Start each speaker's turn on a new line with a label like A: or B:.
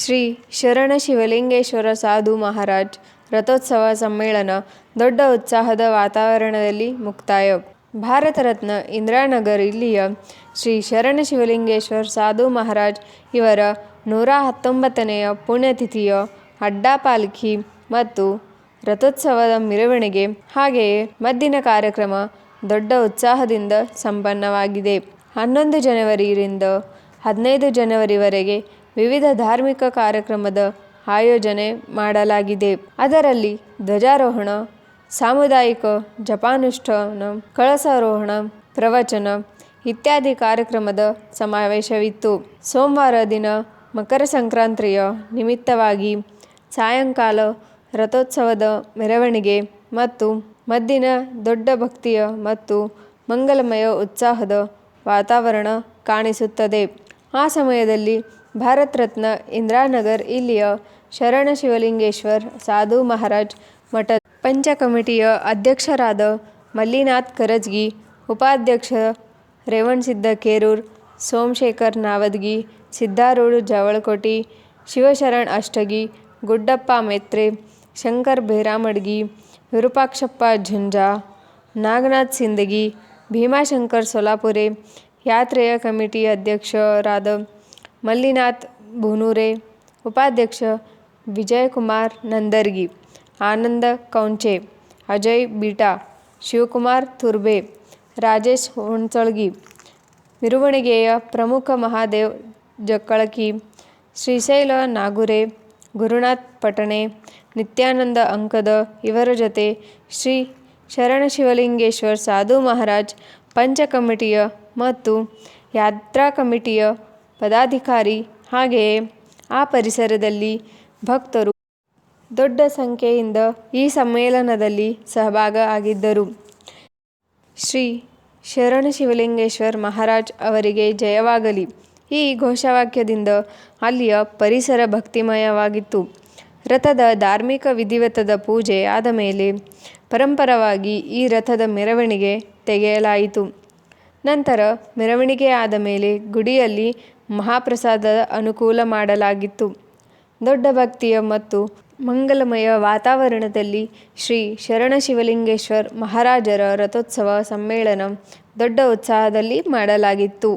A: ಶ್ರೀ ಶರಣ ಶಿವಲಿಂಗೇಶ್ವರ ಸಾಧು ಮಹಾರಾಜ್ ರಥೋತ್ಸವ ಸಮ್ಮೇಳನ ದೊಡ್ಡ ಉತ್ಸಾಹದ ವಾತಾವರಣದಲ್ಲಿ ಮುಕ್ತಾಯ. ಭಾರತ ರತ್ನ ಇಂದಿರಾನಗರ ಇಲ್ಲಿಯ ಶ್ರೀ ಶರಣ ಶಿವಲಿಂಗೇಶ್ವರ ಸಾಧು ಮಹಾರಾಜ್ ಇವರ 119ನೆಯ ಪುಣ್ಯತಿಥಿಯ ಅಡ್ಡಾ ಪಾಲ್ಕಿ ಮತ್ತು ರಥೋತ್ಸವದ ಮೆರವಣಿಗೆ ಹಾಗೆಯೇ ಮದ್ದಿನ ಕಾರ್ಯಕ್ರಮ ದೊಡ್ಡ ಉತ್ಸಾಹದಿಂದ ಸಂಪನ್ನವಾಗಿದೆ. 11 ಜನವರಿಯಿಂದ 15 ಜನವರಿವರೆಗೆ ವಿವಿಧ ಧಾರ್ಮಿಕ ಕಾರ್ಯಕ್ರಮದ ಆಯೋಜನೆ ಮಾಡಲಾಗಿದೆ. ಅದರಲ್ಲಿ ಧ್ವಜಾರೋಹಣ, ಸಾಮುದಾಯಿಕ ಜಪಾನುಷ್ಠಾನ, ಕಳಸಾರೋಹಣ, ಪ್ರವಚನ ಇತ್ಯಾದಿ ಕಾರ್ಯಕ್ರಮದ ಸಮಾವೇಶವಿತ್ತು. ಸೋಮವಾರ ದಿನ ಮಕರ ಸಂಕ್ರಾಂತಿಯ ನಿಮಿತ್ತವಾಗಿ ಸಾಯಂಕಾಲ ರಥೋತ್ಸವದ ಮೆರವಣಿಗೆ ಮತ್ತು ಮದ್ದಿನ ದೊಡ್ಡ ಭಕ್ತಿಯ ಮತ್ತು ಮಂಗಲಮಯ ಉತ್ಸಾಹದ ವಾತಾವರಣ ಕಾಣಿಸುತ್ತದೆ. ಆ ಸಮಯದಲ್ಲಿ ಭಾರತ ರತ್ನ ಇಂದಿರಾನಗರ ಇಲ್ಲಿಯ ಶರಣ ಶಿವಲಿಂಗೇಶ್ವರ ಸಾಧು ಮಹಾರಾಜ್ ಮಠದ ಪಂಚ ಕಮಿಟಿಯ ಅಧ್ಯಕ್ಷರಾದ ಮಲ್ಲಿನಾಥ್ ಕರಜಗಿ, ಉಪಾಧ್ಯಕ್ಷ ರೇವಣಸಿದ್ದ ಕೇರೂರ್, ಸೋಮಶೇಖರ್ ನಾವದಗಿ, ಸಿದ್ಧಾರೂಢ ಜವಳಕೋಟಿ, ಶಿವಶರಣ್ ಅಷ್ಟಗಿ, ಗುಡ್ಡಪ್ಪ ಮೆತ್ರೆ, ಶಂಕರ್ ಭೇರಾಮಡ್ಗಿ, ವಿರೂಪಾಕ್ಷಪ್ಪ ಝುಂಜಾ, ನಾಗನಾಥ್ ಸಿಂದಗಿ, ಭೀಮಾಶಂಕರ್ ಸೊಲಾಪುರೆ, ಯಾತ್ರೆಯ ಕಮಿಟಿ ಅಧ್ಯಕ್ಷರಾದ ಮಲ್ಲಿನಾಥ್ ಬೂನೂರೆ, ಉಪಾಧ್ಯಕ್ಷ ವಿಜಯಕುಮಾರ್ ನಂದರ್ಗಿ, ಆನಂದ ಕೌಂಚೆ, ಅಜಯ್ ಬೀಟಾ, ಶಿವಕುಮಾರ್ ತುರ್ಬೆ, ರಾಜೇಶ್ ಹುಣಸೊಳ್ಗಿ, ಮೆರವಣಿಗೆಯ ಪ್ರಮುಖ ಮಹಾದೇವ್ ಜಕ್ಕಳಕಿ, ಶ್ರೀಶೈಲ ನಾಗುರೆ, ಗುರುನಾಥ್ ಪಟಣೆ, ನಿತ್ಯಾನಂದ ಅಂಕದ ಇವರ ಜೊತೆ ಶ್ರೀ ಶರಣ ಶಿವಲಿಂಗೇಶ್ವರ ಸಾಧು ಮಹಾರಾಜ್ ಪಂಚ ಕಮಿಟಿಯ ಮತ್ತು ಯಾತ್ರಾ ಕಮಿಟಿಯ ಪದಾಧಿಕಾರಿ ಹಾಗೆಯೇ ಆ ಪರಿಸರದಲ್ಲಿ ಭಕ್ತರು ದೊಡ್ಡ ಸಂಖ್ಯೆಯಿಂದ ಈ ಸಮ್ಮೇಳನದಲ್ಲಿ ಸಹಭಾಗ ಆಗಿದ್ದರು. ಶ್ರೀ ಶರಣ ಶಿವಲಿಂಗೇಶ್ವರ ಮಹಾರಾಜ್ ಅವರಿಗೆ ಜಯವಾಗಲಿ ಈ ಘೋಷವಾಕ್ಯದಿಂದ ಅಲ್ಲಿಯ ಪರಿಸರ ಭಕ್ತಿಮಯವಾಗಿತ್ತು. ರಥದ ಧಾರ್ಮಿಕ ವಿಧಿವತದ ಪೂಜೆ ಆದ ಮೇಲೆ ಪರಂಪರವಾಗಿ ಈ ರಥದ ಮೆರವಣಿಗೆ ತೆಗೆಯಲಾಯಿತು. ನಂತರ ಮೆರವಣಿಗೆ ಆದ ಮೇಲೆ ಗುಡಿಯಲ್ಲಿ ಮಹಾಪ್ರಸಾದದ ಅನುಕೂಲ ಮಾಡಲಾಗಿತ್ತು. ದೊಡ್ಡ ಭಕ್ತಿಯ ಮತ್ತು ಮಂಗಲಮಯ ವಾತಾವರಣದಲ್ಲಿ ಶ್ರೀ ಶರಣ ಶಿವಲಿಂಗೇಶ್ವರ ಮಹಾರಾಜರ ರಥೋತ್ಸವ ಸಮ್ಮೇಳನ ದೊಡ್ಡ ಉತ್ಸಾಹದಲ್ಲಿ ಮಾಡಲಾಗಿತ್ತು.